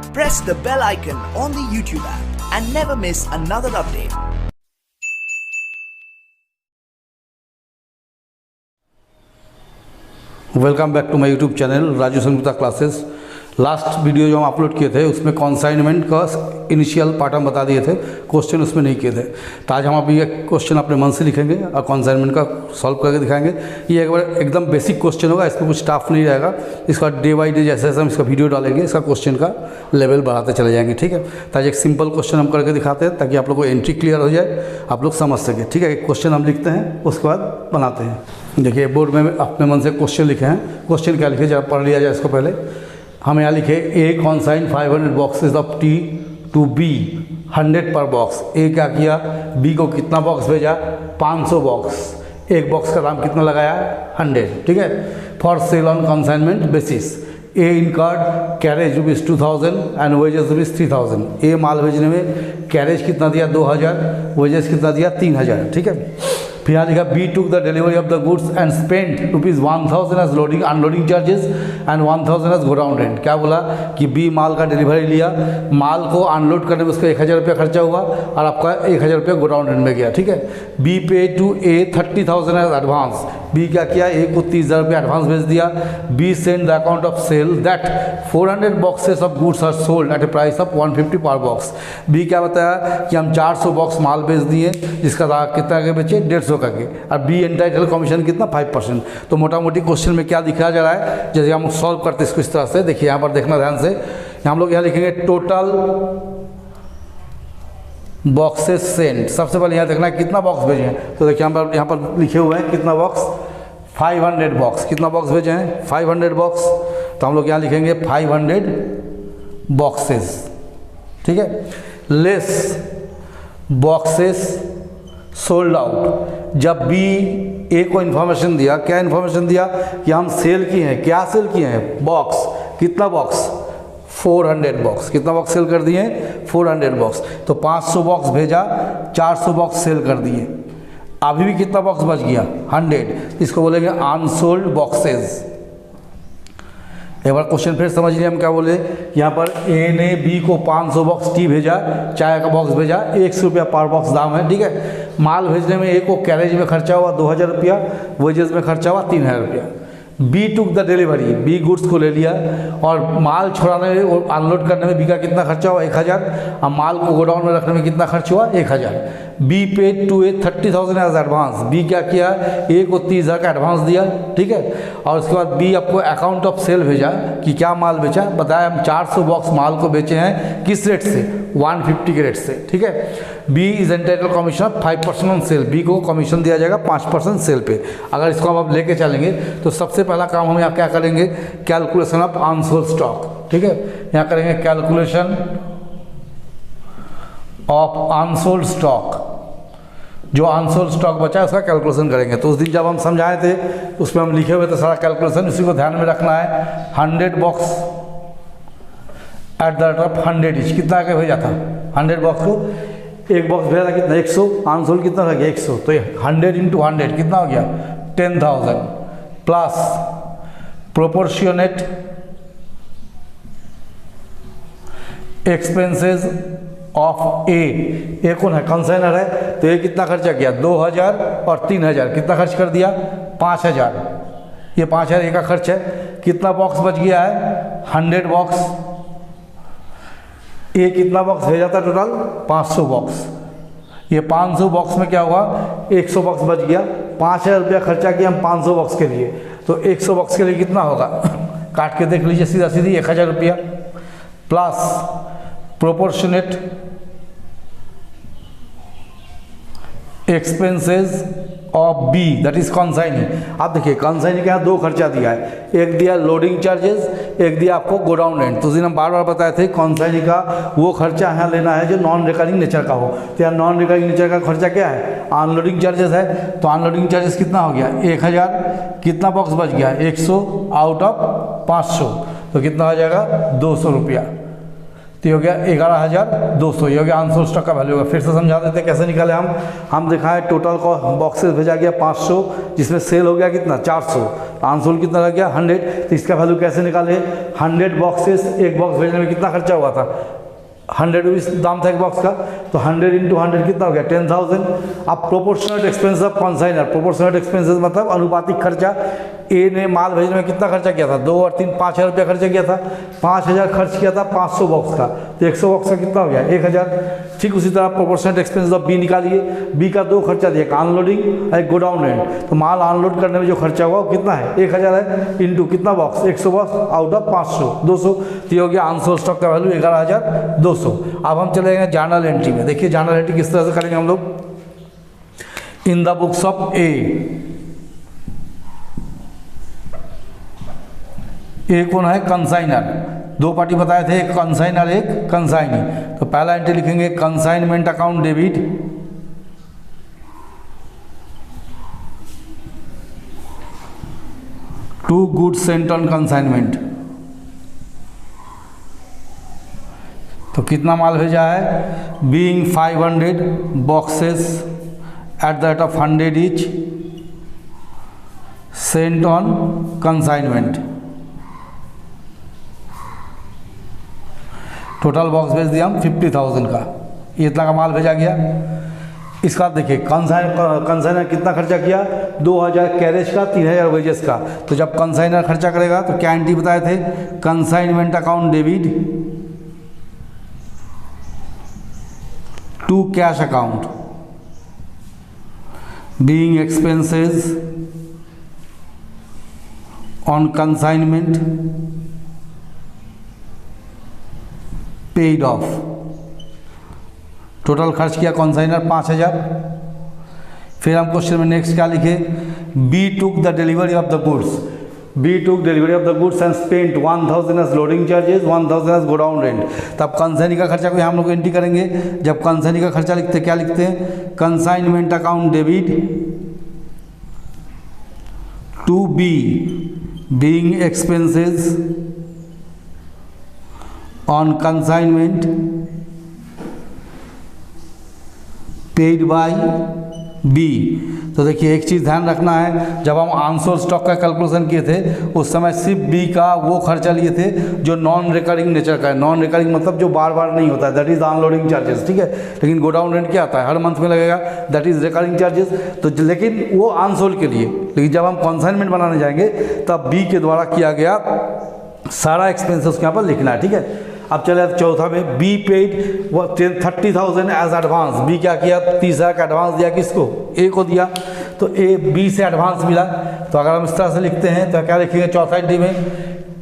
Press the bell icon on the YouTube app and never miss another update. Welcome back to my YouTube channel Raju Sangeeta classes. Last video जो हम upload किए थे उसमें consignment का initial part हम बता दिए थे, क्वेश्चन उसमें नहीं किए थे। तो आज हम अभी एक क्वेश्चन अपने मन से लिखेंगे और कॉन्साइनमेंट का सॉल्व करके दिखाएंगे। ये एक बार एकदम बेसिक क्वेश्चन होगा, इसमें कुछ टफ नहीं रहेगा। इसका डे बाई डे जैसे जैसे हम इसका वीडियो डालेंगे इसका क्वेश्चन का लेवल बढ़ाते चले जाएंगे, ठीक है। तो आज एक सिंपल क्वेश्चन हम करके दिखाते हैं ताकि आप लोग को एंट्री क्लियर हो जाए, आप लोग समझ सके, ठीक है। एक क्वेश्चन हम लिखते हैं उसके बाद बनाते हैं। देखिए बोर्ड में अपने मन से क्वेश्चन लिखे हैं। क्वेश्चन क्या लिखे जरा पढ़ लिया जाए इसको पहले। हम यहाँ लिखे a consign 500 boxes of tea to be 100 per box. ए क्या किया, बी को कितना बॉक्स भेजा, 500 बॉक्स। एक बॉक्स का दाम कितना लगाया, 100, ठीक है। For sale on consignment basis A incurred carriage rupees 2000 and wages rupees 3000। A माल भेजने में कैरेज कितना दिया 2000, वेजेस कितना दिया 3000, ठीक है। फिर यहाँ लिखा B took the delivery of the goods and spend rupees 1000 as loading unloading charges and 1000 as godown rent. क्या बोला कि बी माल का डिलीवरी लिया, माल को अनलोड करने में उसका 1000 रुपया खर्चा हुआ और आपका 1000 रुपया गोडाउन रेंट में गया, ठीक है। B pay to A 30,000 as advance. B क्या किया, ए को 30,000 रुपया एडवांस भेज दिया। B send the account of sale that 400 boxes of goods are sold at a price of 150 per box. B क्या बताया कि हम 400 बॉक्स माल बेच दिए जिसका दाम कितना के बेचे 150 का के, और बी एंटाइटल कमीशन कितना 5%। तो मोटा मोटी क्वेश्चन में क्या दिखाया जा रहा है, जैसे हम सॉल्व करते हैं इसको इस तरह से। देखिए यहाँ पर देखना ध्यान से, हम लोग यहाँ लिखेंगे टोटल बॉक्सेस सेंड। सबसे पहले यहाँ देखना है कितना बॉक्स भेजे हैं। तो देखिए यहाँ पर लिखे हुए हैं कितना बॉक्स, 500 बॉक्स। कितना बॉक्स भेजे हैं, 500 बॉक्स। तो हम लोग यहाँ लिखेंगे 500 बॉक्सेस, ठीक है। Less boxes sold out. जब बी ए को इन्फॉर्मेशन दिया, क्या इन्फॉर्मेशन दिया कि हम सेल किए हैं, क्या सेल किए हैं, बॉक्स। कितना बॉक्स, 400 बॉक्स। कितना बॉक्स सेल कर दिए, 400 बॉक्स। तो 500 बॉक्स भेजा, 400 बॉक्स सेल कर दिए। अभी भी कितना बॉक्स बच गया, 100। इसको बोलेंगे अनसोल्ड बॉक्सेस। एक बार क्वेश्चन फिर समझ लिए हम क्या बोले। यहाँ पर ए ने बी को 500 बॉक्स टी भेजा, चाय का बॉक्स भेजा, 100 रुपया पर बॉक्स दाम है, ठीक है। माल भेजने में ए को कैरेज में खर्चा हुआ 2000 रुपया, वेजेस में खर्चा हुआ 3000 रुपया। B took the delivery, B goods को ले लिया और माल छोड़ाने में और अनलोड करने में बी का कितना खर्चा हुआ 1000, और माल को गोडाउन में रखने में कितना खर्च हुआ 1000। B pay to A 30,000 as advance. B क्या किया, ए को 30,000 का एडवांस दिया, ठीक है। और उसके बाद बी आपको अकाउंट ऑफ सेल भेजा कि क्या माल बेचा, बताया हम 400 बॉक्स माल को बेचे हैं, किस रेट से, 150 के रेट से, ठीक है। B is entitle commission 5% on sale. B को कमीशन दिया जाएगा 5% सेल पे। अगर इसको हम अब लेके चलेंगे तो सबसे पहला काम हम यहाँ क्या करेंगे, कैलकुलेशन ऑफ अनसोल्ड स्टॉक, ठीक है। यहाँ करेंगे कैलकुलेशन ऑफ अनसोल्ड स्टॉक। जो अनसोल्ड स्टॉक बचा है उसका कैलकुलेशन करेंगे। तो उस दिन जब हम समझाए थे उसमें हम लिखे हुए थे सारा कैलकुलेशन, उसी को ध्यान में रखना है। 100 box eight the rate of 100 etch. कितना के भेजा था, 100 बॉक्स को एक बॉक्स भेजा था कितना, 100। अनसोल्ड कितना था, 100। तो 100 इंटू 100 कितना हो गया, 10,000 प्लस प्रोपोर्शनेट एक्सपेंसेस ऑफ ए कौन है, कंसाइनर है। तो ये कितना खर्चा किया, 2000 और 3000, कितना खर्च कर दिया 5000। ये 5000 ए का खर्च है। कितना बॉक्स बच गया है, 100 बॉक्स। ए कितना बॉक्स भेजा था टोटल, 500 बॉक्स। ये 500 बॉक्स में क्या हुआ, 100 बॉक्स बच गया। 5000 रुपया खर्चा किया हम 500 बॉक्स के लिए, तो 100 बॉक्स के लिए कितना होगा, काट के देख लीजिए सीधा सीधी 1000 रुपया plus proportionate expenses of B that is consigning. आप देखिए कॉन्साइनिंग का यहाँ 2 खर्चा दिया है, एक दिया लोडिंग चार्जेस, एक दिया आपको गोडाउन रेंट। तो उस दिन हम बार बार बताए थे कॉन्साइनिंग का वो खर्चा यहाँ लेना है जो नॉन रिकरिंग नेचर का हो। तो यहाँ नॉन रिकरिंग नेचर का खर्चा क्या है, अनलोडिंग चार्जेस है। तो अनलोडिंग चार्जेस कितना हो गया 1000। कितना बॉक्स बच गया 100 आउट ऑफ 500, तो कितना हो जाएगा 200 रुपया। तो ये हो गया 11,200, ये हो गया अनसोल्ड स्टॉक का वैल्यू होगा। फिर से समझा देते हैं कैसे निकाले हम दिखाएं टोटल को बॉक्सेस भेजा गया 500, जिसमें सेल हो गया कितना 400, अनसोल्ड कितना लग गया 100। तो इसका वैल्यू कैसे निकाले, 100 बॉक्सेस, एक बॉक्स भेजने में कितना खर्चा हुआ था, 100 रुपीज़ दाम था एक बॉक्स का, तो 100 इंटू 100 कितना हो गया 10,000। अब proportional expense of consignor, proportional expenses मतलब अनुपातिक खर्चा। ए ने माल भेजने में कितना खर्चा किया था, 2 और 3 5,000 रुपया खर्चा किया था, 5,000 खर्च किया था 500 बॉक्स का, तो 100 बॉक्स का कितना हो गया 1,000। ठीक उसी तरह प्रोपोर्शनल एक्सपेंसेस ऑफ बी निकालिए, बी का 2 खर्चा दिया, एक अनलोडिंग और एक गोडाउन रेंट। तो माल अनलोड करने में जो खर्चा हुआ वो कितना है 1,000 है, इंटू कितना बॉक्स 100 बॉक्स आउट ऑफ 500 200, तो ये हो गया अनसोल्ड स्टॉक का वैल्यू 11,200। अब हम चलेंगे जर्नल एंट्री में। देखिए जर्नल एंट्री किस तरह से करेंगे हम लोग, इन द बुक्स ऑफ ए कौन है कंसाइनर, 2 पार्टी बताए थे, एक कंसाइनर एक कंसाइनी। तो पहला एंट्री लिखेंगे consignment account debit to goods sent on consignment. तो कितना माल भेजा है, being 500 boxes at the rate of 100 each sent on consignment. Total box भेज दिया हम 50,000 का, ये इतना का माल भेजा गया। इसका देखिए कंसाइनर कितना खर्चा किया, 2,000 कैरेज का, 3,000 वेजेस का। तो जब कंसाइनर खर्चा करेगा तो क्या एंट्री बताए थे, consignment account debit to cash account being expenses on consignment paid of. Total खर्च किया कंसाइनर 5,000। फिर हम क्वेश्चन में नेक्स्ट क्या लिखे, B took the delivery of the goods, B took delivery of the goods and spent 1,000 as loading charges, 1,000 as godown rent. तब consignee का खर्चा को हम लोग एंट्री करेंगे। जब कंसाइनी का खर्चा लिखते क्या लिखते हैं, consignment account debit to B being expenses on consignment paid by B. तो देखिए एक चीज़ ध्यान रखना है, जब हम अनसोल्ड स्टॉक का कैलकुलेशन किए थे उस समय सिर्फ बी का वो खर्चा लिए थे जो नॉन रिकरिंग नेचर का है। नॉन रिकरिंग मतलब जो बार बार नहीं होता है, दैट इज अनलोडिंग चार्जेस। ठीक है, लेकिन गोडाउन रेंट क्या आता है, हर मंथ में लगेगा, दैट इज रिकरिंग चार्जेस। तो लेकिन वो अनसोल्ड के लिए, लेकिन जब हम कंसाइनमेंट बनाने जाएंगे तब बी के द्वारा किया गया सारा एक्सपेंसेस उसके यहाँ पर लिखना है। ठीक है, अब चले चौथा में, B paid 30,000 as advance. B क्या किया, 30,000 का एडवांस दिया, किसको, ए को दिया। तो ए बी से एडवांस मिला। तो अगर हम इस तरह से लिखते हैं तो क्या लिखेंगे चौथा एंट्री में,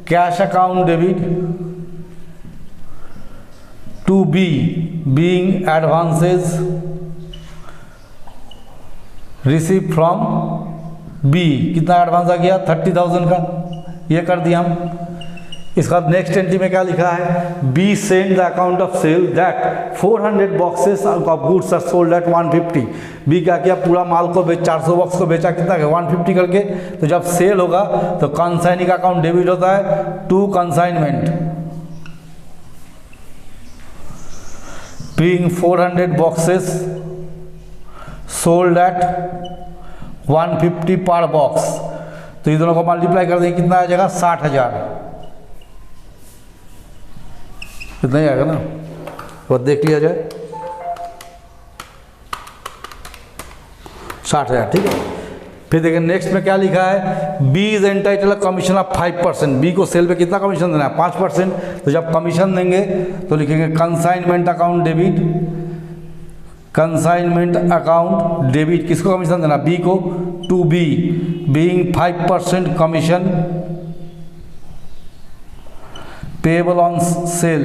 cash account debit to B being advances receive from B. कितना एडवांस आ गया 30,000 का, ये कर दिया हम। इसका नेक्स्ट एंट्री में क्या लिखा है, B send the account of sale that 400 boxes of goods are sold at 150। B क्या किया, पूरा माल को 400 बॉक्स को बेचा, कितना है 150 करके। तो जब सेल होगा तो कंसाइनी का अकाउंट डेबिट होता है to consignment being 400 boxes sold at 150 per box. तो ये दोनों को मल्टीप्लाई कर देंगे, कितना आ जाएगा 60,000। कितना ही आएगा ना, तो देख लिया जाए 60,000। ठीक है, फिर देखिए नेक्स्ट में क्या लिखा है, B is entitle commission of 5%। B को सेल पे कितना कमीशन देना है 5%। तो जब कमीशन देंगे तो लिखेंगे consignment account debit, consignment account debit किसको कमीशन देना, बी को, to B being 5% commission payable on sale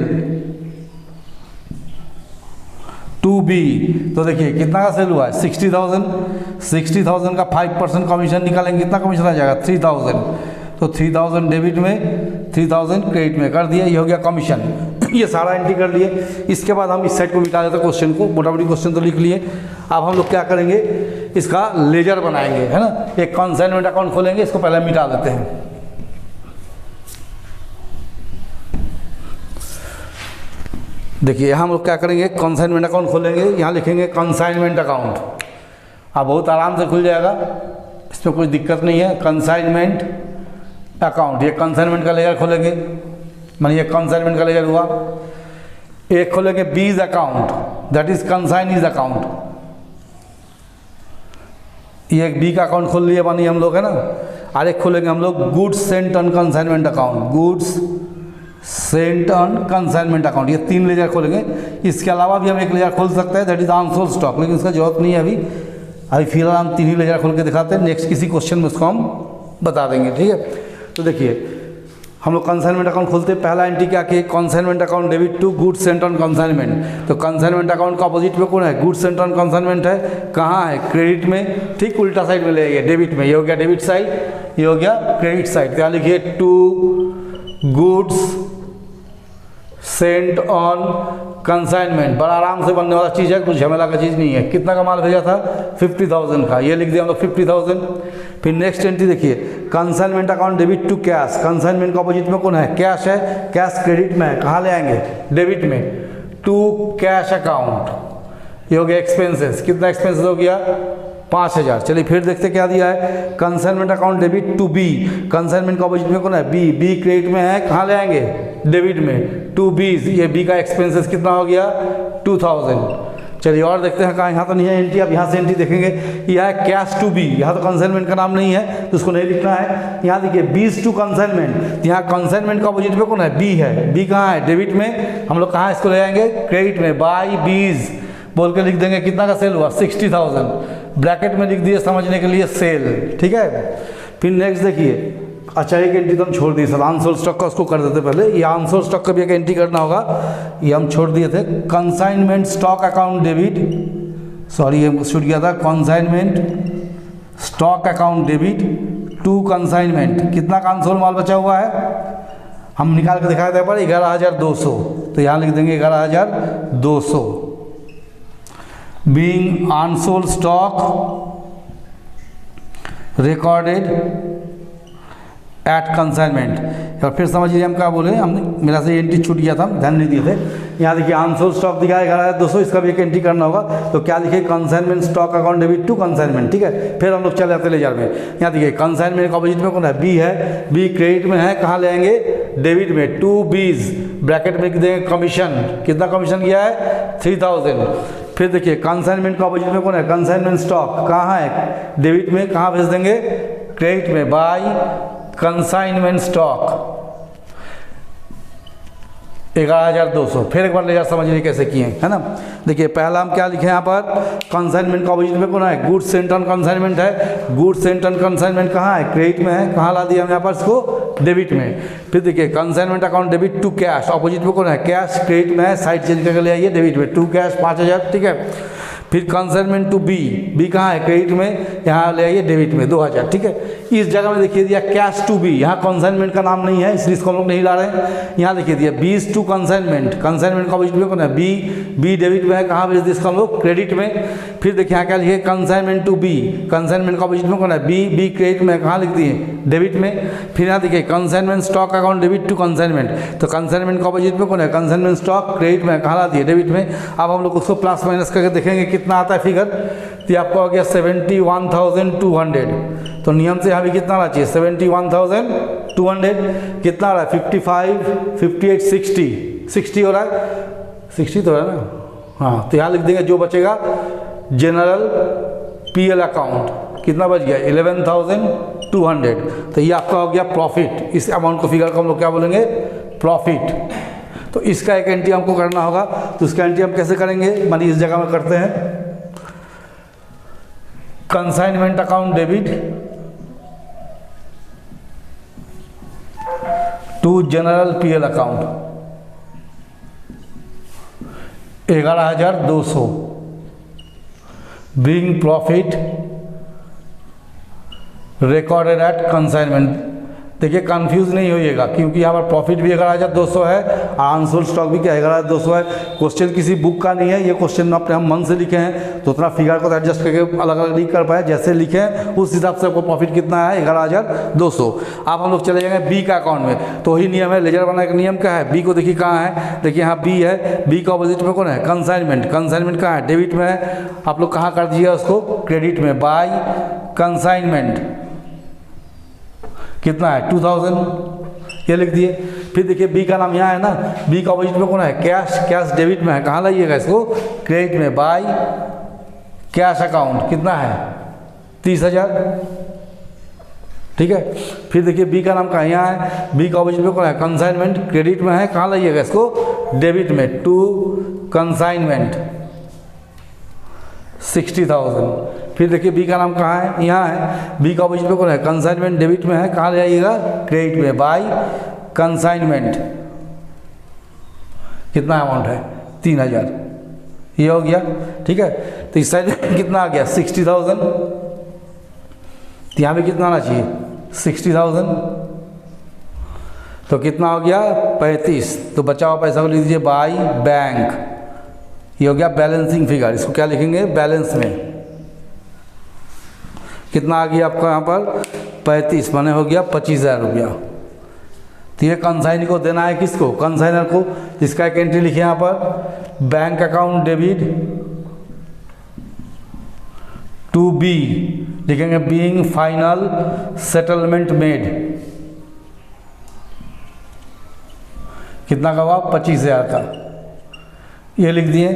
to B. तो देखिए कितना का सेल हुआ है 60,000। 60,000 का 5% कमीशन निकालेंगे, कितना कमीशन आ जाएगा 3,000। तो 3,000 डेबिट में 3,000 क्रेडिट में कर दिया, ये हो गया कमीशन। ये सारा एंट्री कर लिए। इसके बाद हम इस साइड को मिटा देते हैं, क्वेश्चन को, मोटा मोटी क्वेश्चन तो लिख लिए। अब हम लोग क्या करेंगे, इसका लेजर बनाएंगे, है ना। एक कंसाइनमेंट अकाउंट खोलेंगे, इसको पहले मिटा देते हैं। देखिए यहाँ हम लोग क्या करेंगे, कंसाइनमेंट अकाउंट खोलेंगे, यहाँ लिखेंगे कंसाइनमेंट अकाउंट। अब बहुत आराम से खुल जाएगा, इसमें कोई दिक्कत नहीं है। कंसाइनमेंट अकाउंट, ये कंसाइनमेंट का लेजर खोलेंगे, मानिए कंसाइनमेंट का लेजर हुआ। एक खोलेंगे B's account, that is consignee's account. ये एक बी का अकाउंट खोल लिया मानिए हम लोग, है ना। और एक खोलेंगे हम लोग goods sent on consignment account, goods sent on consignment account. ये 3 लेजर खोलेंगे। इसके अलावा भी हम एक लेजर खोल सकते हैं, दैट इज अनसोल्ड स्टॉक, लेकिन उसका जरूरत नहीं है अभी फिलहाल हम 3 ही लेजर खोल के दिखाते हैं। नेक्स्ट किसी क्वेश्चन में उसको हम बता देंगे, ठीक है। तो देखिए हम लोग कंसाइनमेंट अकाउंट खोलते हैं। पहला एंट्री क्या किए, consignment account debit to goods sent on consignment. तो कंसाइनमेंट अकाउंट का अपोजिट में कौन है, गुड्स सेंट ऑन कंसाइनमेंट है। कहाँ है, क्रेडिट में, ठीक उल्टा साइड में ले आइए, डेबिट में। ये हो गया डेबिट साइड, ये हो गया क्रेडिट साइड। क्या लिखिए, to goods sent on consignment. बड़ा आराम से बनने वाला चीज़ है, कुछ झमेला का चीज़ नहीं है। कितना का माल भेजा था, 50,000 का, ये लिख दिया हम लोग 50,000। फिर नेक्स्ट एंट्री देखिए, consignment account debit to cash. Consignment का अपोजिट में कौन है, कैश है। कैश क्रेडिट में है, कहाँ ले आएंगे, डेबिट में, टू कैश अकाउंट। ये हो गया एक्सपेंसेस। कितना एक्सपेंसेस हो गया, 5,000। चलिए फिर देखते क्या दिया है, consignment account debit to B. Consignment का अपोजिट में कौन है, बी। बी क्रेडिट में है, कहाँ ले आएंगे, डेबिट में, टू बीज। ये बी का एक्सपेंसेस कितना हो गया, 2,000। चलिए और देखते हैं कहाँ, यहाँ तो नहीं है एंट्री। अब यहाँ से एंट्री देखेंगे, यह है कैश टू बी। यहाँ तो कंसाइनमेंट का नाम नहीं है तो उसको नहीं लिखना है। यहाँ देखिए बीज टू कंसाइनमेंट, यहाँ कंसाइनमेंट का अपोजिट में कौन है, बी है। बी कहाँ है, डेबिट में। हम लोग कहाँ इसको ले आएंगे, क्रेडिट में, बाई बीज बोल के लिख देंगे। कितना का सेल हुआ, 60,000। ब्रैकेट में लिख दिए समझने के लिए सेल, ठीक है। फिर नेक्स्ट देखिए, अच्छा एक एंट्री तो हम छोड़ दिए सर, अनसोल्ड स्टॉक का उसको कर देते पहले। ये अनसोल्ड स्टॉक का भी एक एंट्री करना होगा, ये हम छोड़ दिए थे। Consignment stock account debit, sorry ये छूट गया था। Consignment stock account debit to consignment. कितना का अनसोल्ड माल बचा हुआ है, हम निकाल के दिखाए थे पर 11,200। तो यहाँ लिख देंगे 11,200। Being unsold stock recorded at consignment. और फिर समझ लीजिए हम क्या बोले, हमने मेरा से एंट्री छूट गया था, ध्यान नहीं दिए थे। यहाँ देखिए अनसोल्ड स्टॉक दिखा है 11,200, इसका भी एक एंट्री करना होगा। तो क्या लिखे, consignment stock account debit to consignment, ठीक है। फिर हम लोग चले जाते लेजर में। यहाँ देखिए कंसाइनमेंट का अपोजिट में कौन है, बी है। बी क्रेडिट में है, कहाँ ले आएंगे, डेबिट में, टू बीज। ब्रैकेट में लिख देंगे कमीशन। कितना कमीशन किया है, 3,000। फिर देखिए कंसाइनमेंट का अपोजिट में कौन है, कंसाइनमेंट स्टॉक, कहाँ है, डेबिट में। कहाँ भेज देंगे, क्रेडिट में, बाई कंसाइनमेंट स्टॉक 11,200। फिर एक बार लेजर समझिए कैसे किए, है ना। देखिए पहला हम क्या लिखे यहाँ पर, कंसाइनमेंट का अपोजिट में कौन है, गुड्स सेंट ऑन कंसाइनमेंट है। गुड्स सेंट ऑन कंसाइनमेंट कहाँ है, क्रेडिट में है। कहाँ ला दिया हम यहाँ पर इसको, डेबिट में। फिर देखिए consignment account debit to cash, opposite में कौन है, कैश क्रेडिट में है। साइड चेंज करके ले आइए, डेबिट में, टू कैश 5,000, ठीक है। फिर कंसाइनमेंट टू बी, बी कहाँ है, क्रेडिट में, यहाँ ले आइए डेबिट में 2,000, ठीक है। इस जगह में देखिए दिया कैश टू बी, यहाँ कंसाइनमेंट का नाम नहीं है इसलिए इसको हम लोग नहीं ला रहे हैं। यहाँ देखिए दिया बीज टू कंसाइनमेंट, कंसाइनमेंट का अपोजिट में कौन है, बी। बी डेबिट में है, कहाँ भेज दिया इसको हम लोग, क्रेडिट में। फिर देखिए यहाँ क्या लिखे, कंसाइनमेंट टू बी, कंसाइनमेंट का अपोजिट में कौन है, बी। बी क्रेडिट में, कहाँ लिख दिए, डेबिट में। फिर यहाँ देखिए consignment stock account debit to consignment, तो कंसाइनमेंट का अपोजिट में कौन है, कंसाइनमेंट स्टॉक, क्रेडिट में, कहाँ ला दिए, डेबिट में। अब हम लोग उसको प्लस माइनस करके देखेंगे कितना आता है फिगर। तो आपका हो गया 71,200। तो नियम से यहाँ भी कितना आना चाहिए, 71,200। कितना आ रहा है, 55, 58, 60 हो रहा है, 60 तो है ना। हाँ तो यहाँ लिख देंगे जो बचेगा जनरल पीएल अकाउंट, कितना बच गया, 11,200। तो ये आपका हो गया प्रॉफिट। इस अमाउंट को फिगर को हम लोग क्या बोलेंगे, प्रॉफिट। तो इसका एक एंट्री हमको करना होगा। तो इसका एंट्री हम कैसे करेंगे, मानिए इस जगह में करते हैं, consignment account debit to general PL account 11,200, bring profit recorded at consignment. देखिए कंफ्यूज नहीं होइएगा, क्योंकि यहाँ पर प्रॉफिट भी 11,200 है और अनसोल्ड स्टॉक भी क्या 11,200 है। क्वेश्चन किसी बुक का नहीं है, ये क्वेश्चन अपने हम मन से लिखे हैं, तो उतना फिगर को एडजस्ट करके अलग अलग नहीं कर पाए, जैसे लिखे हैं उस हिसाब से आपको प्रॉफिट कितना है 11,200। अब हम लोग चले जाएंगे बी का अकाउंट में, तो वही नियम है, लेजर बनाने का नियम क्या है, बी को देखिए कहाँ है, देखिए यहाँ बी है, बी का ऑपोजिट में कौन है, कंसाइनमेंट। कंसाइनमेंट कहाँ है, डेबिट में है, आप लोग कहाँ कर दीजिएगा उसको, क्रेडिट में, बाय कंसाइनमेंट कितना है 2000, ये लिख दिए। फिर देखिए बी का नाम यहाँ है ना, बी का ऑपोजिट में कौन है, कैश। कैश डेबिट में है, कहाँ लाइएगा इसको, क्रेडिट में, बाय कैश अकाउंट कितना है 30,000, ठीक है। फिर देखिए बी का नाम कहाँ यहाँ है, बी का ऑपोजिट में कौन है, कंसाइनमेंट, क्रेडिट में है, कहाँ लाइएगा इसको, डेबिट में, टू कंसाइनमेंट 60,000। फिर देखिए बी का नाम कहाँ है, यहाँ है, बी का ऑपोजिट में कौन है, कंसाइनमेंट, डेबिट में है, कहाँ ले आइएगा, क्रेडिट में, बाय कंसाइनमेंट कितना अमाउंट है 3,000, ये हो गया, ठीक है। तो इस साइड कितना आ गया 60,000, यहाँ भी कितना आना चाहिए 60,000, तो कितना हो गया 35। तो बचा हुआ पैसा को लिख दीजिए बाय बैंक, ये हो गया बैलेंसिंग फिगर। इसको क्या लिखेंगे, बैलेंस में कितना आ गया आपका यहाँ पर 35, माने हो गया 25,000 रुपया। तो ये कंसाइनी को देना है किसको, कंसाइनर को, जिसका एक एंट्री लिखे यहाँ पर, bank account debit to B, लिखेंगे बीइंग फाइनल सेटलमेंट मेड, कितना का हुआ 25,000 का, ये लिख दिए।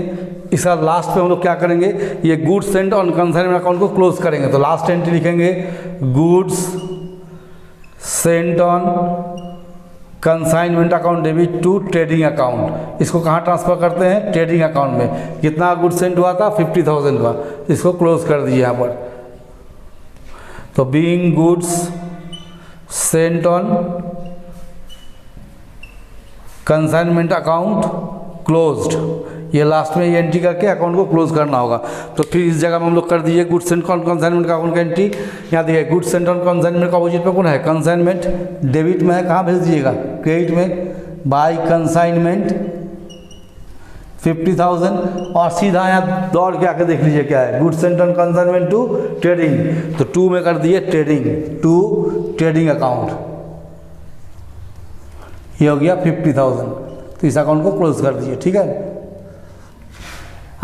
इसका लास्ट पे हम लोग क्या करेंगे, ये goods sent on consignment account को क्लोज करेंगे, तो लास्ट एंट्री लिखेंगे goods sent on consignment account debit to trading account. इसको कहाँ ट्रांसफर करते हैं, ट्रेडिंग अकाउंट में। कितना गुड्स सेंट हुआ था 50,000 का, इसको क्लोज कर दीजिए यहाँ पर। तो being goods sent on consignment account closed, ये लास्ट में ये एंट्री करके अकाउंट को क्लोज करना होगा। तो फिर इस जगह में हम लोग कर दीजिए गुड्स सेंट ऑन कंसाइनमेंट का अकाउंट का एंट्री। यहाँ देखिए गुड्स सेंट ऑन कंसाइनमेंट का अपोजिट में कौन है, कंसाइनमेंट, डेबिट में है, कहाँ भेज दीजिएगा, क्रेडिट में, बाय कंसाइनमेंट 50,000, और सीधा यहाँ दौड़ के आके देख लीजिए क्या है, goods sent on consignment to trading, तो टू में कर दिए ट्रेडिंग, टू ट्रेडिंग अकाउंट, ये हो गया 50,000। तो इस अकाउंट को क्लोज कर दीजिए, ठीक है।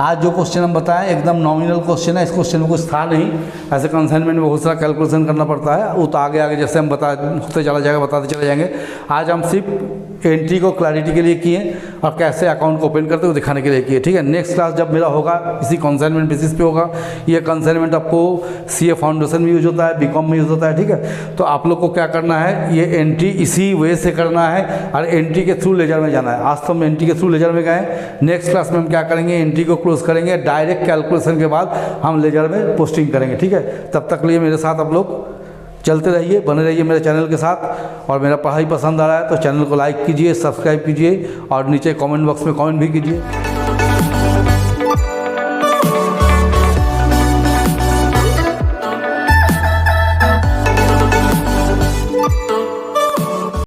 आज जो क्वेश्चन हम बताएं एकदम नॉमिनल क्वेश्चन है, इस क्वेश्चन में कुछ था नहीं, ऐसे कंसाइनमेंट में बहुत सारा कैलकुलेशन करना पड़ता है, वो तो आगे आगे जैसे हम होते चला जाएगा बताते चले जाएंगे। आज हम सिर्फ एंट्री को क्लैरिटी के लिए किए और कैसे अकाउंट को ओपन करते हो दिखाने के लिए किए, ठीक है। नेक्स्ट क्लास जब मेरा होगा इसी कंसाइनमेंट बेसिस पे होगा। ये कंसाइनमेंट आपको सीए फाउंडेशन में यूज होता है, बीकॉम में यूज होता है, ठीक है। तो आप लोग को क्या करना है, ये एंट्री इसी वे से करना है और एंट्री के थ्रू लेजर में जाना है। आज तो हम एंट्री के थ्रू लेजर में गए, नेक्स्ट क्लास में हम क्या करेंगे, एंट्री को क्लोज करेंगे, डायरेक्ट कैलकुलेशन के बाद हम लेजर में पोस्टिंग करेंगे, ठीक है। तब तक लिए मेरे साथ आप लोग चलते रहिए, बने रहिए मेरे चैनल के साथ। और मेरा पढ़ाई पसंद आ रहा है तो चैनल को लाइक कीजिए, सब्सक्राइब कीजिए और नीचे कमेंट बॉक्स में कमेंट भी कीजिए।